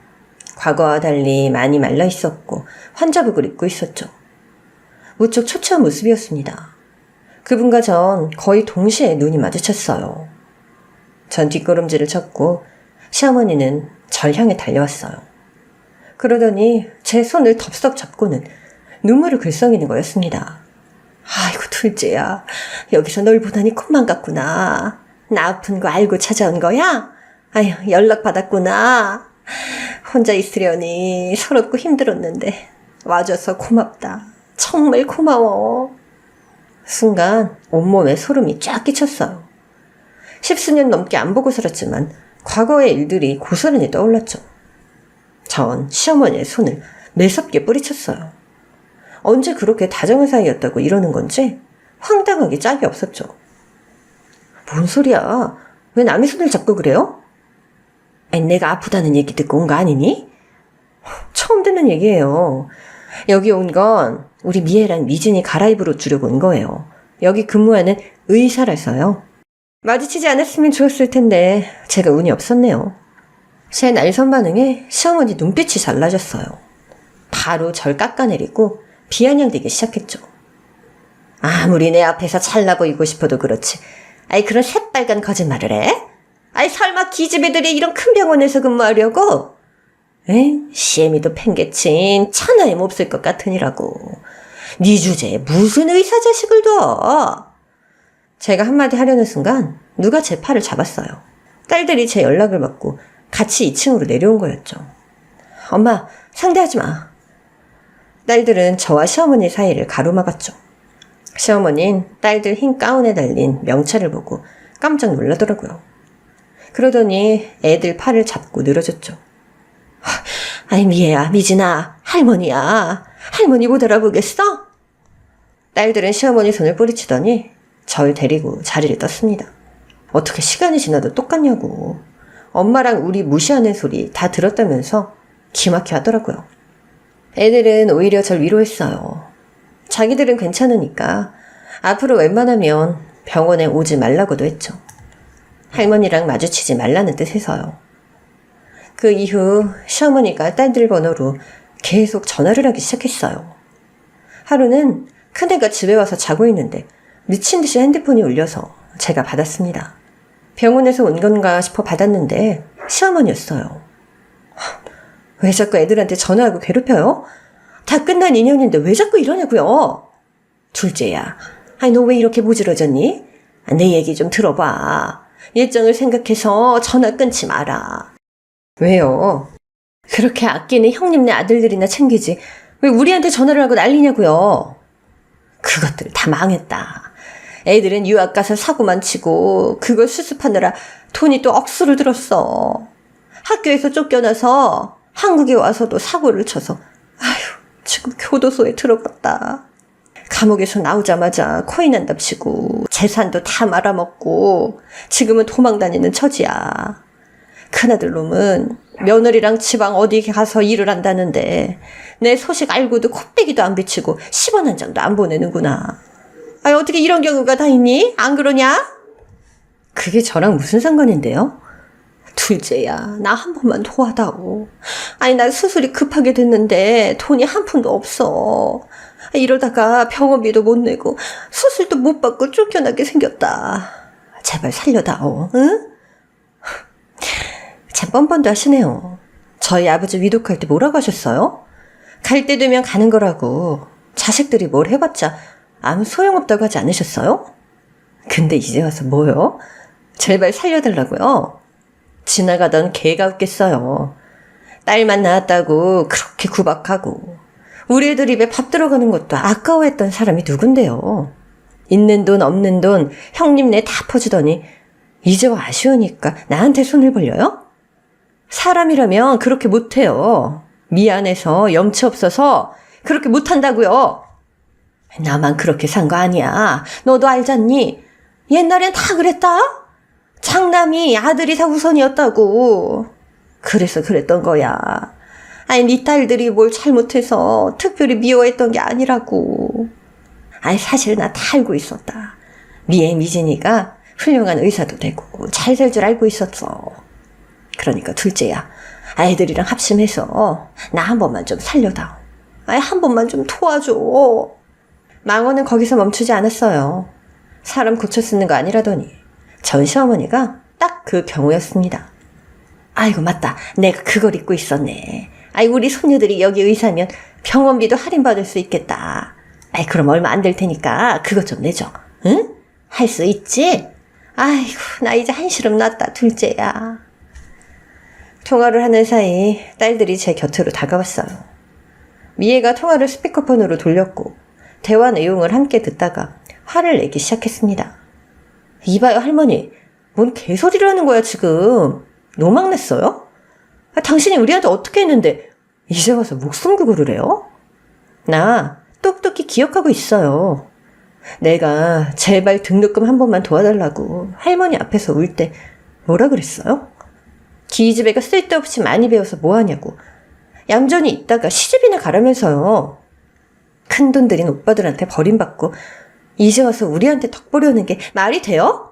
과거와 달리 많이 말라 있었고 환자복을 입고 있었죠. 무척 초췌한 모습이었습니다. 그분과 전 거의 동시에 눈이 마주쳤어요. 전 뒷걸음질을 쳤고 시어머니는 절 향해 달려왔어요. 그러더니 제 손을 덥석 잡고는 눈물을 글썽이는 거였습니다. 아이고 둘째야, 여기서 널 보다니 콧만 같구나. 나 아픈 거 알고 찾아온 거야? 아휴, 연락 받았구나. 혼자 있으려니 서럽고 힘들었는데 와줘서 고맙다. 정말 고마워. 순간 온몸에 소름이 쫙 끼쳤어요. 10수년 넘게 안 보고 살았지만 과거의 일들이 고스란히 떠올랐죠. 전 시어머니의 손을 매섭게 뿌리쳤어요. 언제 그렇게 다정한 사이였다고 이러는 건지 황당하게 짝이 없었죠. 뭔 소리야? 왜 남의 손을 잡고 그래요? 아니, 내가 아프다는 얘기 듣고 온 거 아니니? 처음 듣는 얘기예요. 여기 온 건 우리 미애랑 미진이 갈아입으러 주려고 온 거예요. 여기 근무하는 의사라서요. 마주치지 않았으면 좋았을 텐데 제가 운이 없었네요. 제 날선 반응에 시어머니 눈빛이 달라졌어요. 바로 절 깎아내리고 비아냥대기 시작했죠. 아무리 내 앞에서 잘나 보이고 싶어도 그렇지. 아이 그런 새빨간 거짓말을 해? 아이 설마 기집애들이 이런 큰 병원에서 근무하려고? 시애미도 팽개친 천하에 몹쓸 것 같으니라고. 네 주제에 무슨 의사 자식을 둬? 제가 한마디 하려는 순간 누가 제 팔을 잡았어요. 딸들이 제 연락을 받고 같이 2층으로 내려온 거였죠. 엄마, 상대하지 마. 딸들은 저와 시어머니 사이를 가로막았죠. 시어머니는 딸들 흰 가운에 달린 명찰을 보고 깜짝 놀라더라고요. 그러더니 애들 팔을 잡고 늘어졌죠. 아이 미애야, 미진아, 할머니야. 할머니 못 알아보겠어? 딸들은 시어머니 손을 뿌리치더니 절 데리고 자리를 떴습니다. 어떻게 시간이 지나도 똑같냐고. 엄마랑 우리 무시하는 소리 다 들었다면서 기막혀 하더라고요. 애들은 오히려 절 위로했어요. 자기들은 괜찮으니까 앞으로 웬만하면 병원에 오지 말라고도 했죠. 할머니랑 마주치지 말라는 뜻에서요. 그 이후 시어머니가 딸들 번호로 계속 전화를 하기 시작했어요. 하루는 큰애가 집에 와서 자고 있는데 미친 듯이 핸드폰이 울려서 제가 받았습니다. 병원에서 온 건가 싶어 받았는데 시어머니였어요. 왜 자꾸 애들한테 전화하고 괴롭혀요? 다 끝난 인연인데 왜 자꾸 이러냐고요? 둘째야, 아니 너 왜 이렇게 모질어졌니? 내 얘기 좀 들어봐. 예정을 생각해서 전화 끊지 마라. 왜요? 그렇게 아끼는 형님네 아들들이나 챙기지 왜 우리한테 전화를 하고 난리냐고요? 그것들 다 망했다. 애들은 유학 가서 사고만 치고 그걸 수습하느라 돈이 또 억수로 들었어. 학교에서 쫓겨나서 한국에 와서도 사고를 쳐서 아휴 지금 교도소에 들어갔다. 감옥에서 나오자마자 코인 한답시고 재산도 다 말아먹고 지금은 도망다니는 처지야. 큰아들 놈은 며느리랑 지방 어디 가서 일을 한다는데 내 소식 알고도 코빼기도 안 비치고 10원 한 장도 안 보내는구나. 아니 어떻게 이런 경우가 다 있니? 안 그러냐? 그게 저랑 무슨 상관인데요? 둘째야, 나 한 번만 도와다오. 아니 나 수술이 급하게 됐는데 돈이 한 푼도 없어. 이러다가 병원비도 못 내고 수술도 못 받고 쫓겨나게 생겼다. 제발 살려다오. 응? 참 뻔뻔도 하시네요. 저희 아버지 위독할 때 뭐라고 하셨어요? 갈 때 되면 가는 거라고. 자식들이 뭘 해봤자 아무 소용없다고 하지 않으셨어요? 근데 이제 와서 뭐요? 제발 살려달라고요. 지나가던 개가 웃겠어요. 딸만 낳았다고 그렇게 구박하고 우리 애들 입에 밥 들어가는 것도 아까워했던 사람이 누군데요. 있는 돈 없는 돈 형님네 다 퍼주더니 이제 와 아쉬우니까 나한테 손을 벌려요? 사람이라면 그렇게 못해요. 미안해서 염치 없어서 그렇게 못한다고요. 나만 그렇게 산 거 아니야. 너도 알잖니? 옛날엔 다 그랬다? 장남이 아들이 다 우선이었다고. 그래서 그랬던 거야. 아니 네 딸들이 뭘 잘못해서 특별히 미워했던 게 아니라고. 아니 사실 나 다 알고 있었다. 네 애 미진이가 훌륭한 의사도 되고 잘 될 줄 알고 있었어. 그러니까 둘째야, 아이들이랑 합심해서 나 한 번만 좀 살려다오. 아이 한 번만 좀 도와줘. 망언은 거기서 멈추지 않았어요. 사람 고쳐 쓰는 거 아니라더니 전 시어머니가 딱 그 경우였습니다. 아이고 맞다, 내가 그걸 잊고 있었네. 아이 우리 손녀들이 여기 의사면 병원비도 할인받을 수 있겠다. 아이 그럼 얼마 안 될 테니까 그것 좀 내줘. 응? 할 수 있지? 아이고 나 이제 한시름 났다 둘째야. 통화를 하는 사이 딸들이 제 곁으로 다가왔어요. 미애가 통화를 스피커폰으로 돌렸고 대화 내용을 함께 듣다가 화를 내기 시작했습니다. 이봐요 할머니, 뭔 개소리를 하는 거야 지금. 노망냈어요? 당신이 우리한테 어떻게 했는데 이제 와서 목숨 구걸을 해요? 나 똑똑히 기억하고 있어요. 내가 제발 등록금 한 번만 도와달라고 할머니 앞에서 울 때 뭐라 그랬어요? 기집애가 쓸데없이 많이 배워서 뭐하냐고. 얌전히 있다가 시집이나 가라면서요. 큰돈 들인 오빠들한테 버림받고 이제 와서 우리한테 덕 보려는 게 말이 돼요?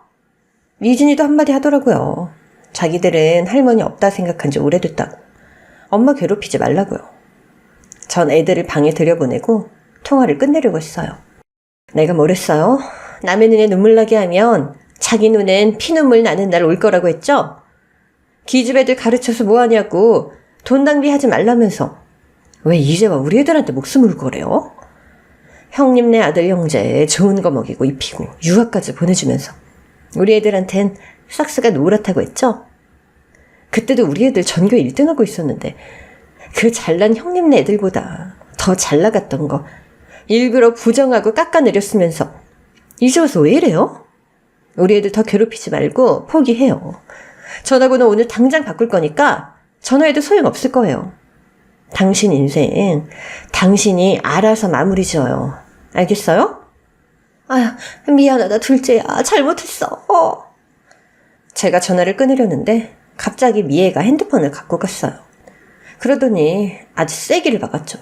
미진이도 한마디 하더라고요. 자기들은 할머니 없다 생각한 지 오래됐다고. 엄마 괴롭히지 말라고요. 전 애들을 방에 들여보내고 통화를 끝내려고 했어요. 내가 뭐랬어요? 남의 눈에 눈물 나게 하면 자기 눈엔 피눈물 나는 날 올 거라고 했죠? 기집애들 가르쳐서 뭐하냐고 돈 낭비하지 말라면서 왜 이제 와 우리 애들한테 목숨을 걸어요? 형님네 아들 형제 좋은 거 먹이고 입히고 유학까지 보내주면서 우리 애들한텐 싹스가 노랗다고 했죠? 그때도 우리 애들 전교 1등하고 있었는데 그 잘난 형님네 애들보다 더 잘 나갔던 거 일부러 부정하고 깎아내렸으면서 이제 와서 왜 이래요? 우리 애들 더 괴롭히지 말고 포기해요. 전화번호 오늘 당장 바꿀 거니까 전화해도 소용없을 거예요. 당신 인생 당신이 알아서 마무리 지어요. 알겠어요? 아휴 미안하다 둘째야, 잘못했어. 제가 전화를 끊으려는데 갑자기 미애가 핸드폰을 갖고 갔어요. 그러더니 아주 세기를 박았죠.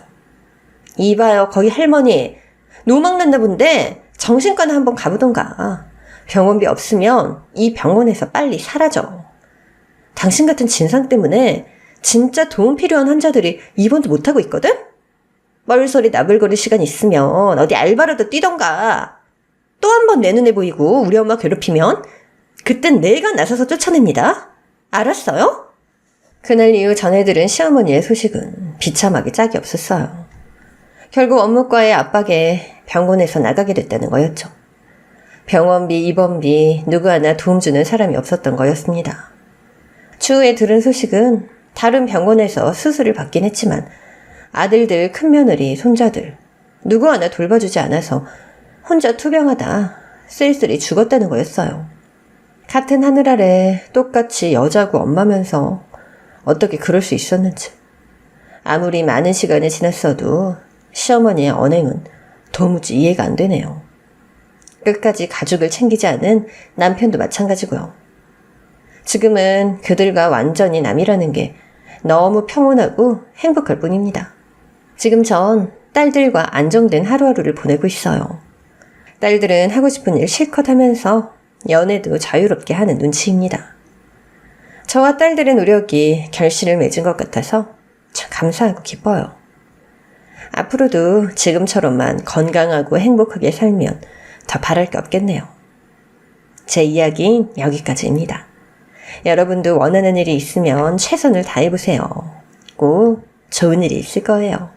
이봐요 거기 할머니, 노망난다 본데 정신과나 한번 가보던가. 병원비 없으면 이 병원에서 빨리 사라져. 당신 같은 진상 때문에 진짜 도움 필요한 환자들이 입원도 못하고 있거든? 뻘소리 나불거릴 시간 있으면 어디 알바라도 뛰던가. 또 한 번 내 눈에 보이고 우리 엄마 괴롭히면 그땐 내가 나서서 쫓아냅니다. 알았어요? 그날 이후 전해들은 시어머니의 소식은 비참하게 짝이 없었어요. 결국 업무과의 압박에 병원에서 나가게 됐다는 거였죠. 병원비, 입원비 누구 하나 도움 주는 사람이 없었던 거였습니다. 추후에 들은 소식은 다른 병원에서 수술을 받긴 했지만 아들들, 큰며느리, 손자들 누구 하나 돌봐주지 않아서 혼자 투병하다 쓸쓸히 죽었다는 거였어요. 같은 하늘 아래 똑같이 여자고 엄마면서 어떻게 그럴 수 있었는지. 아무리 많은 시간이 지났어도 시어머니의 언행은 도무지 이해가 안 되네요. 끝까지 가족을 챙기지 않은 남편도 마찬가지고요. 지금은 그들과 완전히 남이라는 게 너무 평온하고 행복할 뿐입니다. 지금 전 딸들과 안정된 하루하루를 보내고 있어요. 딸들은 하고 싶은 일 실컷 하면서 연애도 자유롭게 하는 눈치입니다. 저와 딸들의 노력이 결실을 맺은 것 같아서 참 감사하고 기뻐요. 앞으로도 지금처럼만 건강하고 행복하게 살면 더 바랄 게 없겠네요. 제 이야기는 여기까지입니다. 여러분도 원하는 일이 있으면 최선을 다해보세요. 꼭 좋은 일이 있을 거예요.